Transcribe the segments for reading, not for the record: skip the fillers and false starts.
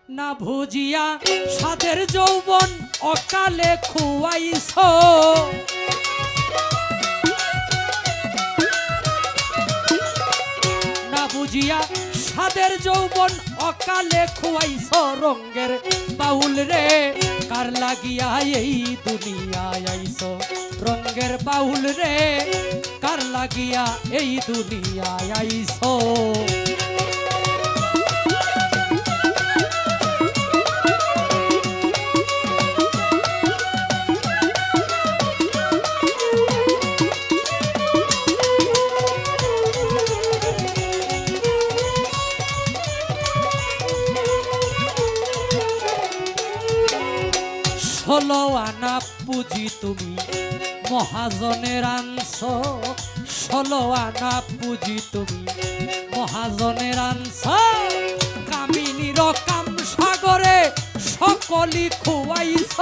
না ভুজিয়া সাদের যৌবন অকালে খুয়াইছো, না বুঝিয়া সাদের যৌবন অকালে খুয়াইছো রঙ্গের বাউল রে, কার লাগিয়া এই দুনিয়ায় আইছো রঙ্গের বাউল রে, কার লাগিয়া এই দুনিয়ায় আইছো। ষোলো আনা পুঁজি তুমি মহাজনের আনছ, ষোলো আনা পুঁজি তুমি মহাজনের আনছ, কামিনীর কাম সাগরে সকলি খুয়াইছ,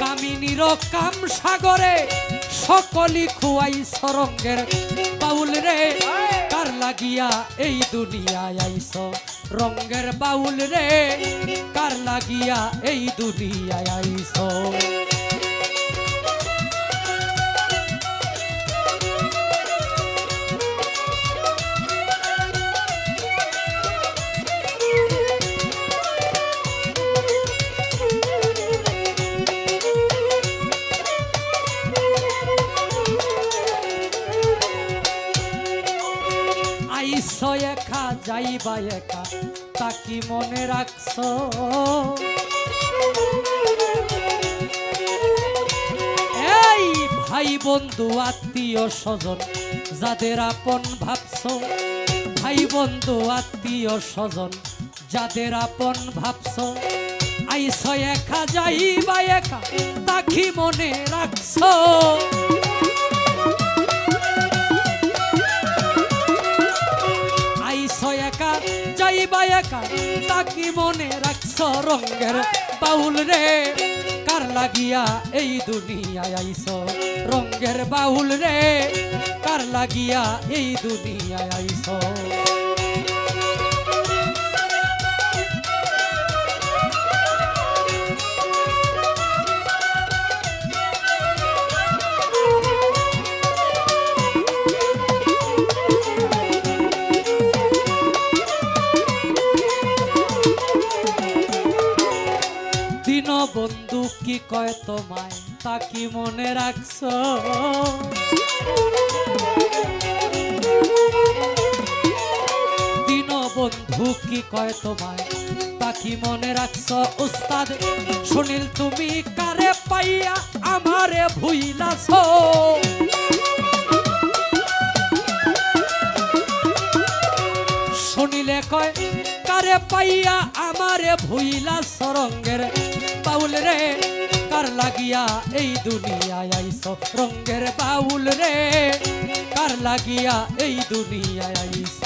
কামিনীর কাম সাগরে সকলি খুয়াইছ রঙ্গের বাউল রে, কার লাগিয়া এই দুনিয়ায় আইছ রঙ্গের বাউল রে, কার লাগিয়া এই দুনিয়ায় আইছ। আইছো একা যাইবা একা তা কি মনে রাখছো, এই ভাই বন্ধু আত্মীয় স্বজন যাদের আপন ভাবছো, ভাই বন্ধু আত্মীয় স্বজন যাদের আপন ভাবছো, আইছো একা যাইবা একা তা কি মনে রাখছো, একা যাইবা একা তা কি মনে রাখছ রঙ্গের বাউল রে, কার লাগিয়া এই দুনিয়ায় আইছ রঙ্গের বাউল রে, কার লাগিয়া এই দুনিয়ায় আইছ। বন্ধু কি কয় তোমায় তা কি মনে রাখছো, দিন বন্ধু কি কয় তোমায় তা কি মনে রাখছো, উস্তাদ সুনীল তুমি কারে পাইয়া আমারে ভুইলাছো, শুনিলে কয় কারে পাইয়া আমারে ভুইলাছ রঙ্গের বাউল রে, কার লাগিয়া এই দুনিয়ায় আইছ রঙ্গের বাউল রে, কার লাগিয়া এই দুনিয়ায় আইছ।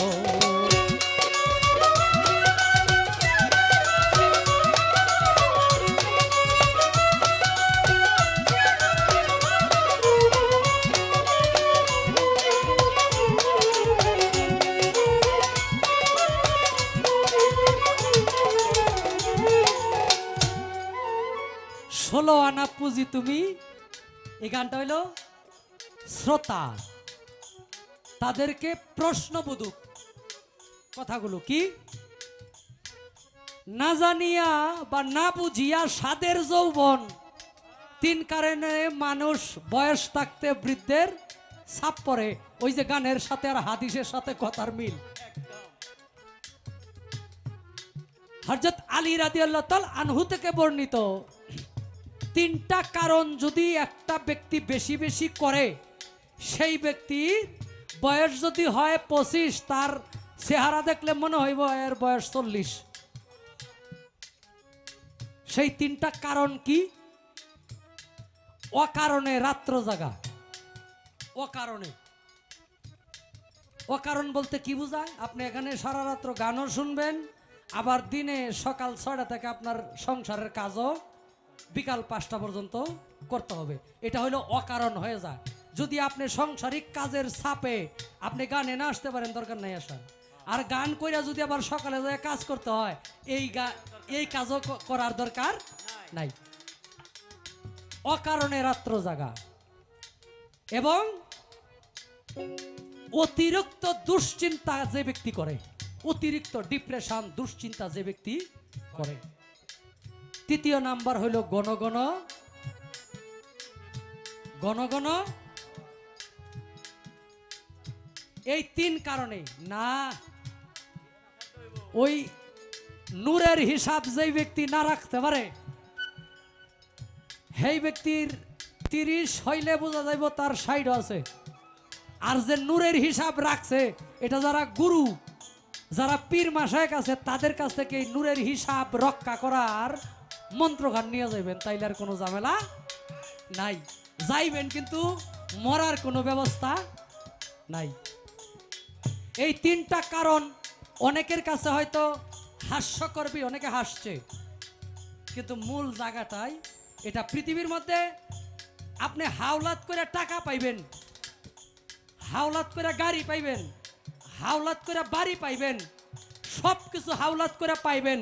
ষোলো আনা পুঁজি তুমি, এই গানটা হইল শ্রোতা তাদেরকে প্রশ্নবোধক কথাগুলো কি, না জানিয়া বা না বুঝিয়া সাদের যৌবন, তিন কারণে মানুষ বয়স থাকতে বৃদ্ধের ছাপ পড়ে, ওই যে গানের সাথে আর হাদিসের সাথে কথার মিল। হযরত আলী রাদিয়াল্লাহু তাআলা আনহু থেকে বর্ণিত, তিনটা কারণ যদি একটা ব্যক্তি বেশি বেশি করে, সেই ব্যক্তির বয়স যদি হয় 25, তার চেহারা দেখলে মনে হইব এর বয়স 40। সেই তিনটা কারণ কি? অকারণে রাত্র জাগা, অকারণে। অকারণ বলতে কি বোঝায়? আপনি এখানে সারা রাত্র গানও শুনবেন, আবার দিনে সকাল 6টা থেকে আপনার সংসারের কাজও বিকাল 5টা পর্যন্ত করতে হবে, এটা হলো অকারণ হয়ে যায়। যদি আপনি সাংসারিক কাজের চাপে আপনি গানে না আসতে পারেন, দরকার নাই আসা। আর গান কইরা যদি আবার সকালে যায় কাজ করতে হয়, এই কাজও করার দরকার নাই। অকারণে রাত্র জাগা এবং অতিরিক্ত দুশ্চিন্তা যে ব্যক্তি করে, অতিরিক্ত ডিপ্রেশন দুশ্চিন্তা যে ব্যক্তি করে। তৃতীয় নাম্বার হইল গণগণ গণগণ। এই তিন কারণে না, ওই নূরের হিসাব যেই ব্যক্তি না রাখতে পারে সেই ব্যক্তির 30 হইলে বোঝা যাইব তার 60 আছে। আর যে নূরের হিসাব রাখছে, এটা যারা গুরু, যারা পীর মাশায়েখ আছে, তাদের কাছ থেকে এই নূরের হিসাব রক্ষা করার মন্ত্রগান নিয়ে যাবেন, তাইলে আর কোনো ঝামেলা নাই। যাইবেন কিন্তু মরার কোনো ব্যবস্থা নাই। এই তিনটা কারণ অনেকের কাছে হয়তো হাস্যকরবি, অনেকে হাসছে, কিন্তু মূল জায়গাটাই এটা। পৃথিবীর মধ্যে আপনি হাওলাত করে টাকা পাইবেন, হাওলাত করে গাড়ি পাইবেন, হাওলাত করে বাড়ি পাইবেন, সব কিছু হাওলাত করে পাইবেন,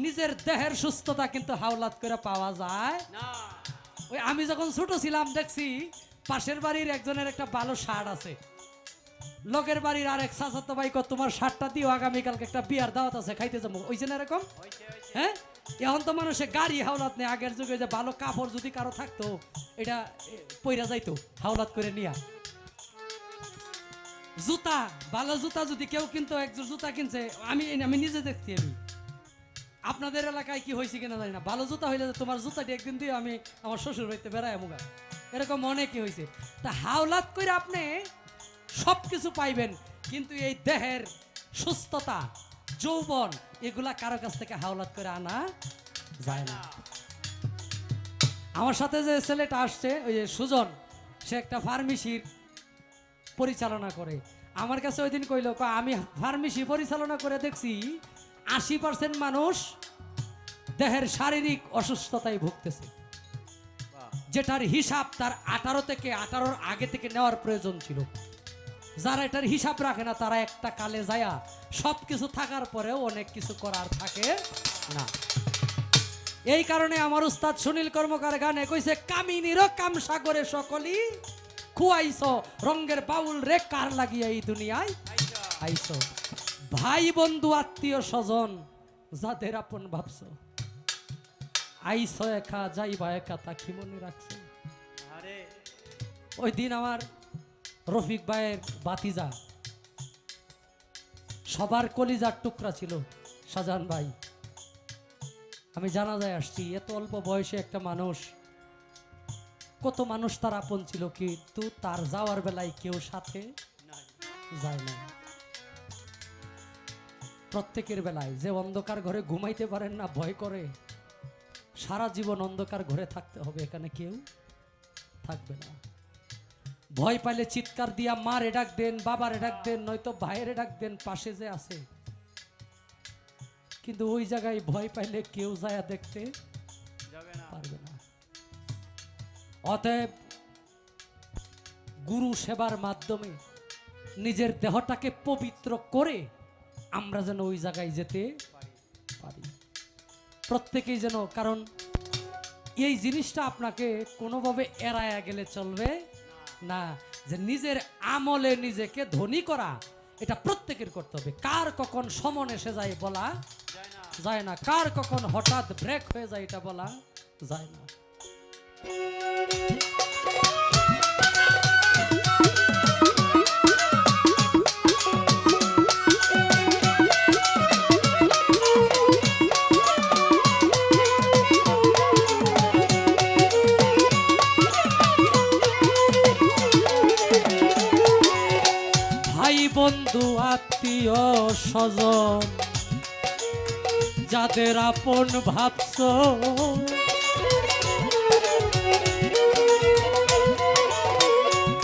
নিজের দেহের সুস্থতা কিন্তু হাওলাত করে পাওয়া যায় না। ওই আমি যখন ছোট ছিলাম দেখছি পাশের বাড়ির একজনের একটা ভালো শার্ট আছে, লোকের বাড়ির আরেক চাচাতো ভাই কত তোমার শার্টটা দিও, আগামীকালকে একটা বিয়ার দাওয়াত আছে, খাইতে যাবো। ওইছে না এরকম? হ্যাঁ, এখন তো মানুষের গাড়ি হাওলাত নেই। আগের যুগে যে ভালো কাপড় যদি কারো থাকতো, এটা পইরা যাইতো হাওলাত করে নিয়া। জুতা, ভালো জুতা যদি কেউ কিনতো, একজন জুতা কিনছে, আমি নিজে দেখছি। আমি আপনাদের এলাকায় কি হয়েছে কিনা জানি না, ভালো জুতা হইলে তোমার জুতাটি একদিন দিয়ে আমি আমার শ্বশুর বাড়িতে বেড়াই মুগা, এরকম অনেকই হয়েছে। তা হাওলাত করে আপনি সব কিছু পাইবেন, কিন্তু এই দেহের সুস্থতা, যৌবন, এগুলা কারো কাছ থেকে হাওলাত করে আনা যায় না। আমার সাথে যে ছেলেটা আসছে, ওই যে সুজন, সে একটা ফার্মেসির পরিচালনা করে। আমার কাছে ওই দিন কইল, আমি ফার্মেসি পরিচালনা করে দেখছি 80% মানুষ দেহের শারীরিক অসুস্থতায় ভুগতেছে, যেটার হিসাব তার 18 থেকে 18 আগে থেকে নেওয়ার প্রয়োজন ছিল। যারা এটার হিসাব রাখে না, তারা একটা কালে যায়া সবকিছু থাকার পরেও অনেক কিছু করার থাকে না। এই কারণে আমার উস্তাদ সুনীল কর্মকার গানে কইছে, কামিনীরও কাম সাগরে সকলি খুয়াইছ, রঙ্গের বাউল রে কার লাগিয়া এই দুনিয়ায় আইছ। ভাই বন্ধু আত্মীয় স্বজন যাদের আপন ভাবছ, আইছ একা যাইবা একা, তা কি মনে রাখছে? ওই দিন আমার রফিক ভাইয়ের বাতিজা, সবার কলিজার টুকরা ছিল শাহজাহান ভাই। আমি জানাজায় আসছি, এত অল্প বয়সে একটা মানুষ, কত মানুষ তার আপন ছিল, কিন্তু তার যাওয়ার বেলায় কেউ সাথে যায় না। প্রত্যেকের বেলায় যে অন্ধকার ঘরে ঘুমাইতে পারেন না, ভয় করে সারা জীবন অন্ধকার ঘরে থাকতে হবে, এখানে কেউ থাকবে না। ভয় পাইলে চিৎকার দিয়া মারে ডাক দেন, বাবারে ডাক দেন, নয়তো ভাইয়েরে ডাক দেন, পাশে যে আছে। কিন্তু ওই জায়গায় ভয় পাইলে কেউ যায় দেখতে পারবে না। অতএব গুরু সেবার মাধ্যমে নিজের দেহটাকে পবিত্র করে আমরা যেন ওই জায়গায় যেতে পারি, প্রত্যেকেই যেন। কারণ এই জিনিসটা আপনাকে কোনোভাবে এড়ায়া গেলে চলবে না, যে নিজের আমলে নিজেকে ধনী করা, এটা প্রত্যেকের করতে হবে। কার কখন সমন এসে যায় বলা যায় না, কার কখন হঠাৎ ব্রেক হয়ে যায় এটা বলা যায় না। বন্ধু আত্মীয় স্বজন যাদের আপন ভাবছ,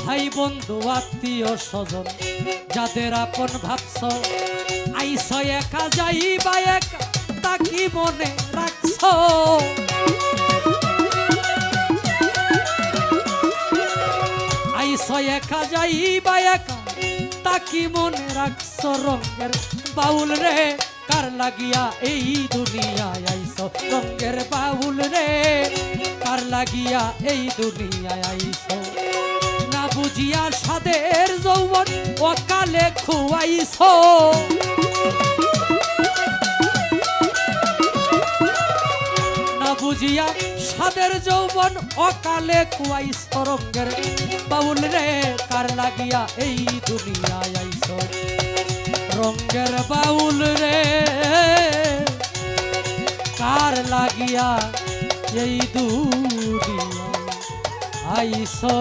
ভাই বন্ধু আত্মীয় স্বজন যাদের আপন ভাবছ, আইস একা যাইবা একা, তা কি মনে রাখছ? আইসো একা যাইবা একা তাকি মনে রাখছো রঙের বাউল রে কার লাগিয়া এই দুনিয়ায় আইসো রঙের বাউল রে কার লাগিয়া এই দুনিয়ায় আইসো না বুঝিয়া সাদের যৌবন অকালে খুয়াইছো না বুঝিয়া সাদের যৌবন অকালে খুয়াইছো রঙের বাউল রে কার লাগিয়া এই দুনিয়ায় আইসো রঙের বাউল রে কার লাগিয়া এই দুনিয়ায় আইসো